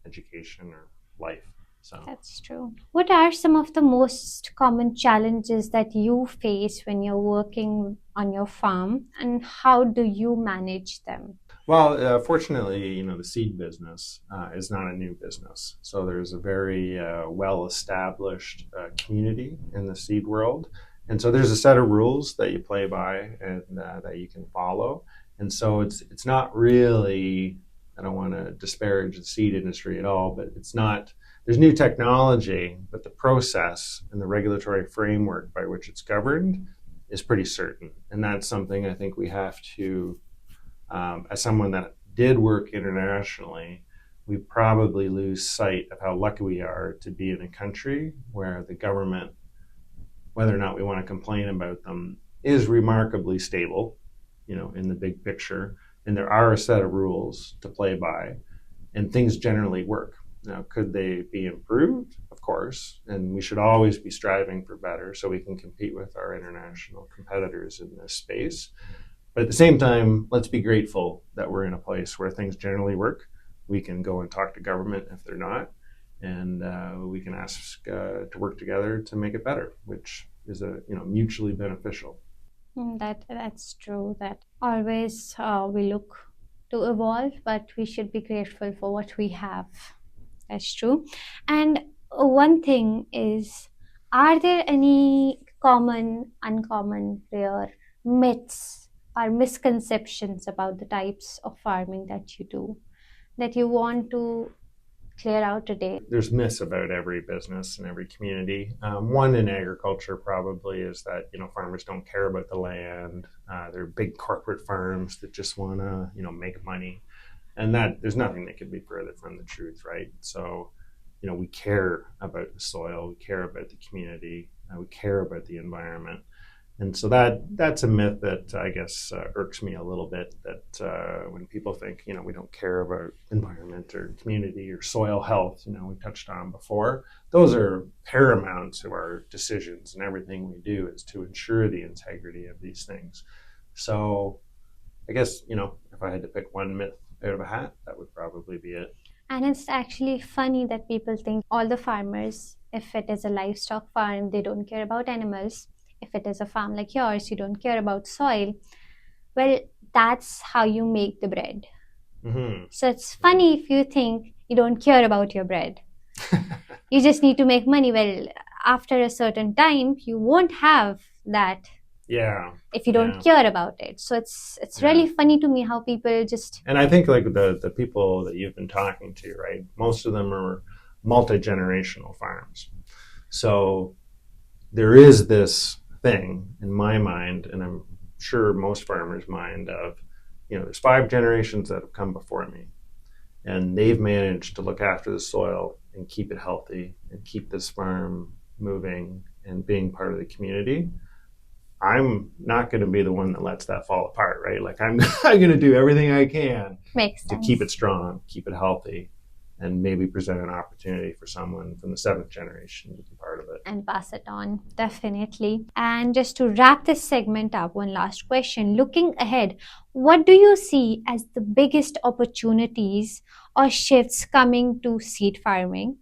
education or life. So that's true. What are some of the most common challenges that you face when you're working on your farm, and how do you manage them? Well, fortunately, the seed business is not a new business. So there's a very well-established community in the seed world. And so there's a set of rules that you play by and that you can follow. And so it's not really, I don't want to disparage the seed industry at all, but there's new technology, but the process and the regulatory framework by which it's governed is pretty certain. And that's something I think we have to, as someone that did work internationally, we probably lose sight of how lucky we are to be in a country where the government whether or not we want to complain about them, is remarkably stable, in the big picture. And there are a set of rules to play by, and things generally work. Now, could they be improved? Of course, and we should always be striving for better so we can compete with our international competitors in this space. But at the same time, let's be grateful that we're in a place where things generally work. We can go and talk to government if they're not, and we can ask to work together to make it better, which is mutually beneficial. That's true. That always we look to evolve, but we should be grateful for what we have. That's true. And one thing is, are there any common, uncommon, rare myths or misconceptions about the types of farming that you do that you want to clear out today? There's myths about every business and every community. One in agriculture probably is that farmers don't care about the land. They're big corporate farms that just want to make money, and that there's nothing that could be further from the truth, right? So we care about the soil, we care about the community, we care about the environment. And so that's a myth that I guess irks me a little bit, that when people think, we don't care about environment or community or soil health, we touched on before, those are paramount to our decisions, and everything we do is to ensure the integrity of these things. So I guess, if I had to pick one myth out of a hat, that would probably be it. And it's actually funny that people think all the farmers, if it is a livestock farm, they don't care about animals. If it is a farm like yours, you don't care about soil. Well, that's how you make the bread. Mm-hmm. So it's funny if you think you don't care about your bread. You just need to make money. Well, after a certain time, you won't have that. Yeah. If you don't care about it. So it's really funny to me how people just... And I think like the people that you've been talking to, right? Most of them are multi-generational farms. So there is this thing in my mind, and I'm sure most farmers' mind, of, there's 5 generations that have come before me, and they've managed to look after the soil and keep it healthy and keep this farm moving and being part of the community. I'm not going to be the one that lets that fall apart, right? Like I'm going to do everything I can to keep it strong, keep it healthy, and maybe present an opportunity for someone from the 7th generation to be part of it. And pass it on, definitely. And just to wrap this segment up, one last question. Looking ahead, what do you see as the biggest opportunities or shifts coming to seed farming,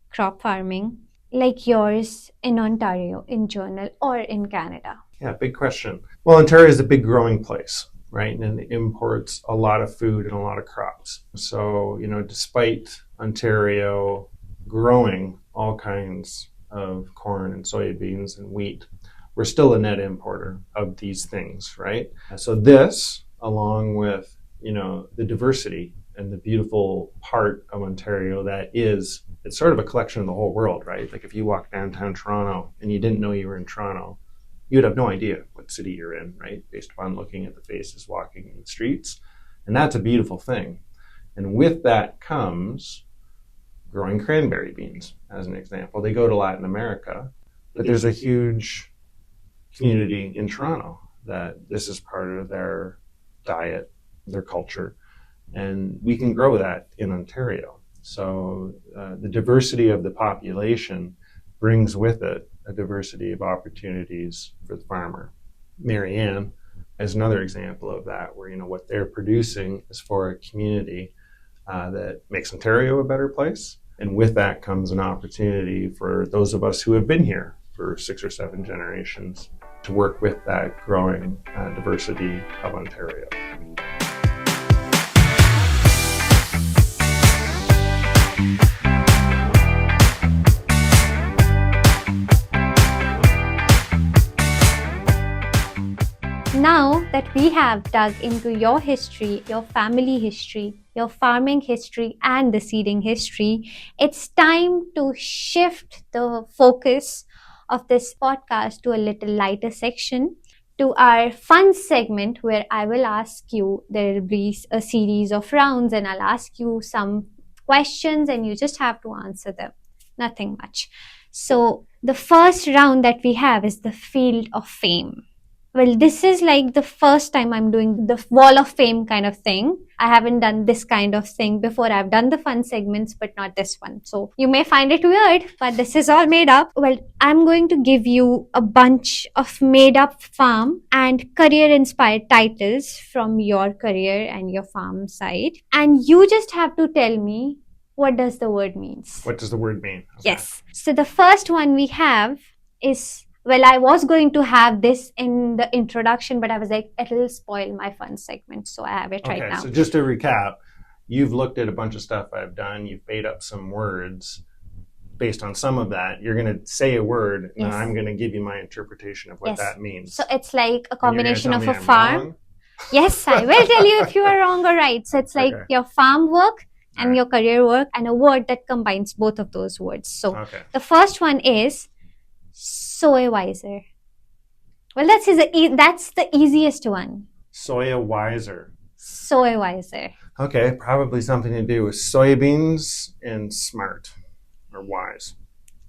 crop farming, like yours in Ontario, in Journal, or in Canada? Yeah, big question. Well, Ontario is a big growing place, right? And it imports a lot of food and a lot of crops. So, despite Ontario growing all kinds of corn and soybeans and wheat, we're still a net importer of these things, right? So this, along with, the diversity and the beautiful part of Ontario that is, it's sort of a collection of the whole world, right? Like if you walk downtown Toronto and you didn't know you were in Toronto, you'd have no idea what city you're in, right? Based upon looking at the faces walking in the streets. And that's a beautiful thing. And with that comes growing cranberry beans, as an example. They go to Latin America, but there's a huge community in Toronto that this is part of their diet, their culture, and we can grow that in Ontario. So the diversity of the population brings with it a diversity of opportunities for the farmer. Marianne is another example of that, where what they're producing is for a community that makes Ontario a better place. And with that comes an opportunity for those of us who have been here for 6 or 7 generations to work with that growing diversity of Ontario. Now that we have dug into your history, your family history, your farming history, and the seeding history, it's time to shift the focus of this podcast to a little lighter section, to our fun segment where I will ask you, there will be a series of rounds and I'll ask you some questions and you just have to answer them. Nothing much. So the first round that we have is the Field of Fame. Well, this is like the first time I'm doing the Wall of Fame kind of thing. I haven't done this kind of thing before. I've done the fun segments, but not this one. So you may find it weird, but this is all made up. Well, I'm going to give you a bunch of made up farm and career inspired titles from your career and your farm side. And you just have to tell me, what does the word means? What does the word mean? Okay. Yes. So the first one we have is, well, I was going to have this in the introduction, but I was like, it'll spoil my fun segment. So I have it right now. So just to recap, you've looked at a bunch of stuff I've done. You've made up some words. Based on some of that, you're going to say a word, and I'm going to give you my interpretation of what that means. So it's like a combination of a farm. Yes, I will tell you if you are wrong or right. So it's like your farm work and your career work, and a word that combines both of those words. So the first one is soy wiser. Well, that's the easiest one. Soya wiser. Soy wiser. Okay, probably something to do with soybeans and smart or wise.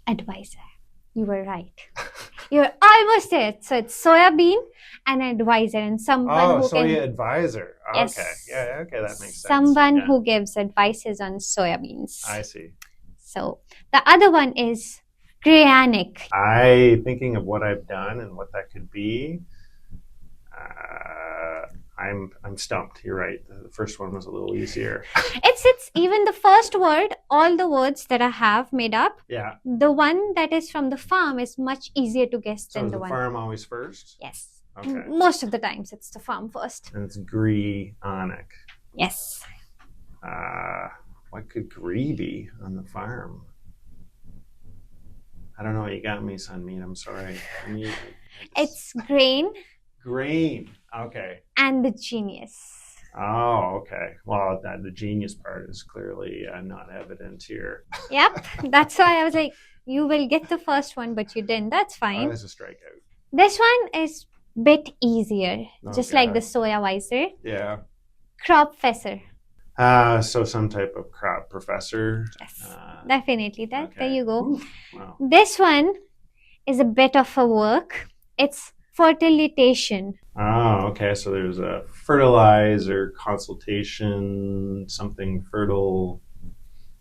Advisor. You were right. You're almost it. So it's soya bean and advisor, and someone who soya advisor. Okay, yeah, okay, that makes sense. Someone who gives advices on soybeans. I see. So the other one is Granic. Thinking of what I've done and what that could be. I'm stumped. You're right. The first one was a little easier. It's even the first word, all the words that I have made up. Yeah. The one that is from the farm is much easier to guess than the one. So is the farm always first? Yes. Okay. Most of the times it's the farm first. And it's Granic. Yes. What could Gree be on the farm? I don't know. You got me, Sunmeet. I'm sorry. It's grain. Grain. Okay. And the genius. Oh, okay. Well, the genius part is clearly not evident here. Yep. That's why I was like, you will get the first one, but you didn't. That's fine. That's a strikeout. This one is a bit easier, just like the soya wiser. Yeah. Crop fesser. So some type of crop professor. Yes, definitely. There you go. Ooh, wow. This one is a bit of a work. It's fertilitation. Oh, okay. So there's a fertilizer, consultation, something fertile.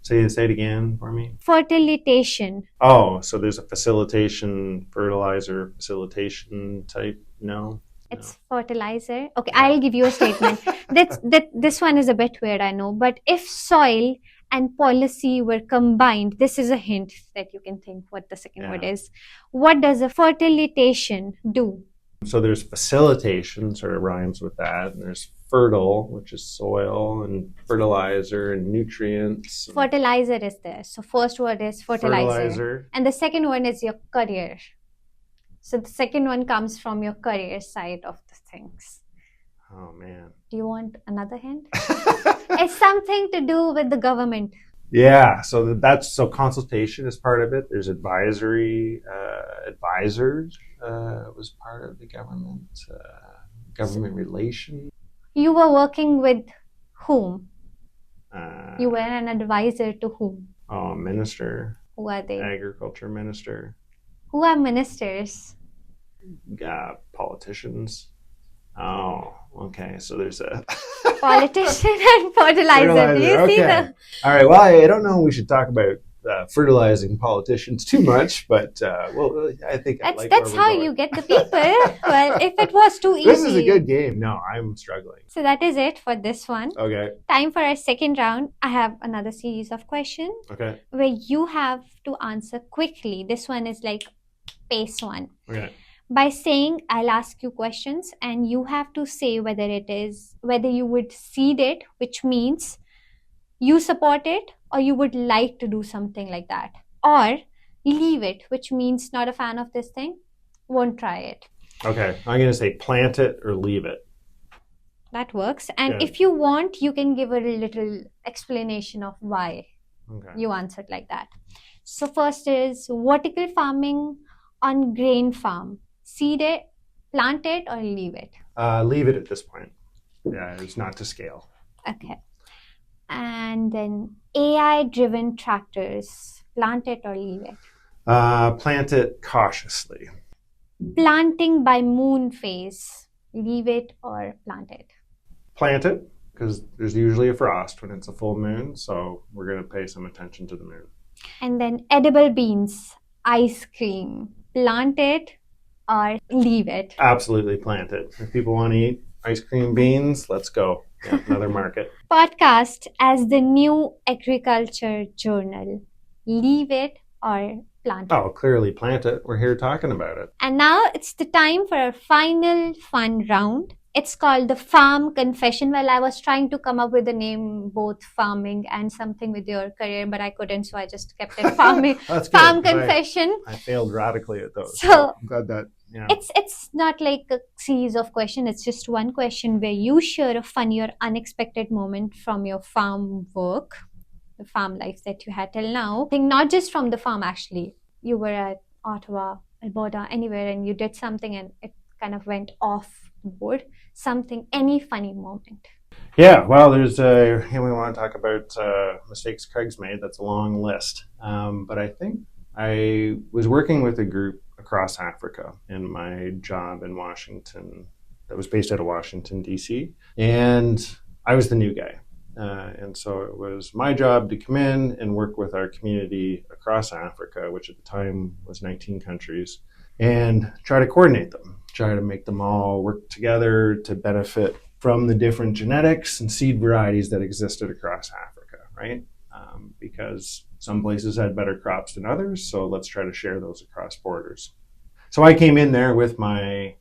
Say it again for me. Fertilitation. Oh, so there's a facilitation, fertilizer, facilitation type? No. It's fertilizer. Okay, I'll give you a statement. This one is a bit weird, I know. But if soil and policy were combined, this is a hint that you can think what the second word is. What does a fertilitation do? So there's facilitation, sort of rhymes with that. And there's fertile, which is soil, and fertilizer and nutrients. Fertilizer is there. So first word is fertilizer. And the second one is your career. So the second one comes from your career side of the things. Oh, man. Do you want another hint? It's something to do with the government. Yeah, so consultation is part of it. There's advisory, advisors was part of the government, government relations. You were working with whom? You were an advisor to whom? Oh, minister. Who are they? Agriculture minister. Who are ministers? Politicians. Oh, okay. So there's a politician and fertilizer. Do you see the? All right. Well, I don't know. We should talk about fertilizing politicians too much, but I think that's how you get the people. Well, if it was too easy. This is a good game. No, I'm struggling. So that is it for this one. Okay. Time for our second round. I have another series of questions. Okay. Where you have to answer quickly. This one is like pace one. Okay. By saying, I'll ask you questions and you have to say whether you would cede it, which means you support it, or you would like to do something like that, or leave it, which means not a fan of this thing, won't try it. Okay. I'm going to say plant it or leave it. That works. And if you want, you can give a little explanation of why you answered like that. So first is vertical farming on grain farm. Seed it, plant it, or leave it? Leave it at this point. Yeah, it's not to scale. Okay. And then AI-driven tractors. Plant it or leave it? Plant it cautiously. Planting by moon phase. Leave it or plant it? Plant it, because there's usually a frost when it's a full moon, so we're going to pay some attention to the moon. And then edible beans, ice cream. Plant it or leave it? Absolutely plant it. If people want to eat ice cream beans, let's go. Yeah, another market. Podcast as the new agriculture journal. Leave it or plant it? Oh, clearly plant it. We're here talking about it. And now it's the time for our final fun round. It's called the Farm Confession. Well, I was trying to come up with a name, both farming and something with your career, but I couldn't, so I just kept it farming. That's good, Farm Confession. I failed radically at those. So I'm glad that, yeah. It's not like a series of questions. It's just one question where you share a funny or unexpected moment from your farm work, the farm life that you had till now. I think not just from the farm, actually. You were at Ottawa, Alberta, anywhere, and you did something and it kind of went off the board. Something, any funny moment. Yeah, well, there's we want to talk about mistakes Craig's made. That's a long list. But I think I was working with a group across Africa in my job in Washington that was based out of Washington, D.C. And I was the new guy. And so it was my job to come in and work with our community across Africa, which at the time was 19 countries, and try to coordinate them, try to make them all work together to benefit from the different genetics and seed varieties that existed across Africa, right? Because some places had better crops than others, so let's try to share those across borders. So I came in there with my,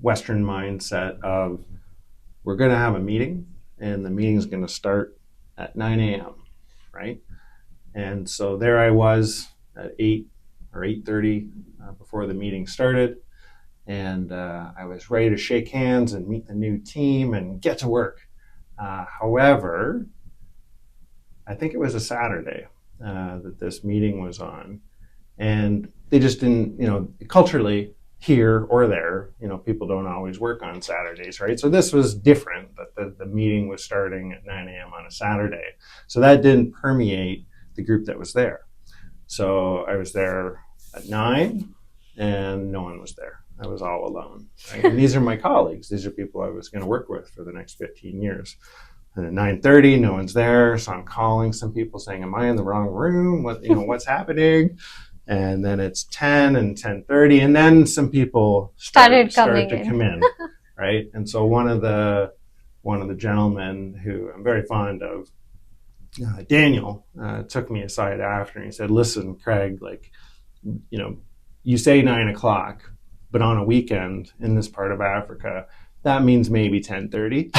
Western mindset of, we're going to have a meeting, and the meeting's going to start at 9 a.m., right? And so there I was at 8 or 8:30 before the meeting started, and I was ready to shake hands and meet the new team and get to work. However, I think it was a Saturday that this meeting was on, and they just didn't, culturally here or there, people don't always work on Saturdays, right? So this was different, that the meeting was starting at 9 a.m. on a Saturday. So that didn't permeate the group that was there. So I was there at 9 and no one was there. I was all alone. Right? And these are my colleagues. These are people I was going to work with for the next 15 years. And at 9:30, no one's there. So I'm calling some people saying, am I in the wrong room? What's happening? And then it's 10 and 10:30. And then some people started to come in. Right. And so one of the gentlemen who I'm very fond of, Daniel, took me aside after and he said, listen, Craig, you say 9 o'clock, but on a weekend in this part of Africa, that means maybe 10:30.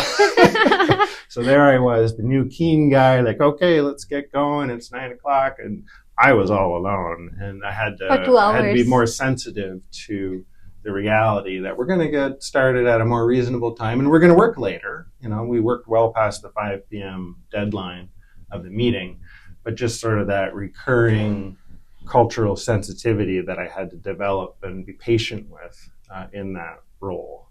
So there I was, the new keen guy, okay, let's get going. It's 9 o'clock. And I was all alone. And I had to be more sensitive to the reality that we're going to get started at a more reasonable time and we're going to work later. We worked well past the 5 p.m. deadline of the meeting, but just sort of that recurring cultural sensitivity that I had to develop and be patient with in that role.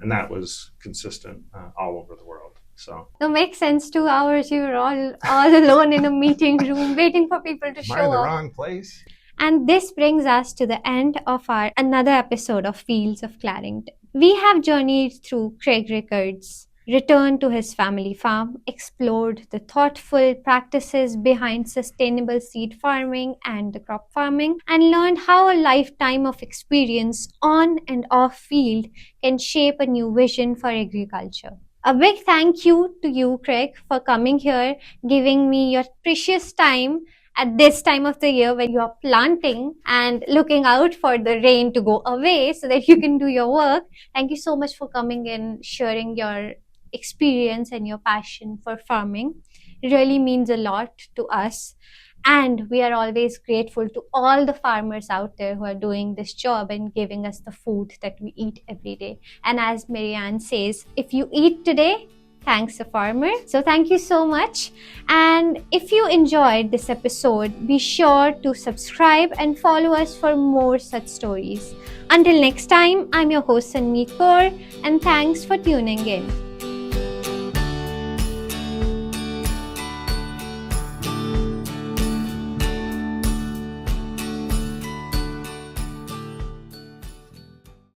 And that was consistent all over the world. So it makes sense. 2 hours you were all alone in a meeting room waiting for people to show up. Am I in the wrong place? And this brings us to the end of our another episode of Fields of Clarington. We have journeyed through Craig Rickard's return to his family farm, explored the thoughtful practices behind sustainable seed farming and the crop farming, and learned how a lifetime of experience on and off field can shape a new vision for agriculture. A big thank you to you, Craig, for coming here, giving me your precious time at this time of the year when you are planting and looking out for the rain to go away so that you can do your work. Thank you so much for coming and sharing your experience and your passion for farming. It really means a lot to us. And we are always grateful to all the farmers out there who are doing this job and giving us the food that we eat every day. And as Marianne says, if you eat today, thanks a farmer. So thank you so much. And if you enjoyed this episode, be sure to subscribe and follow us for more such stories. Until next time, I'm your host Sanmeet Kaur, and thanks for tuning in.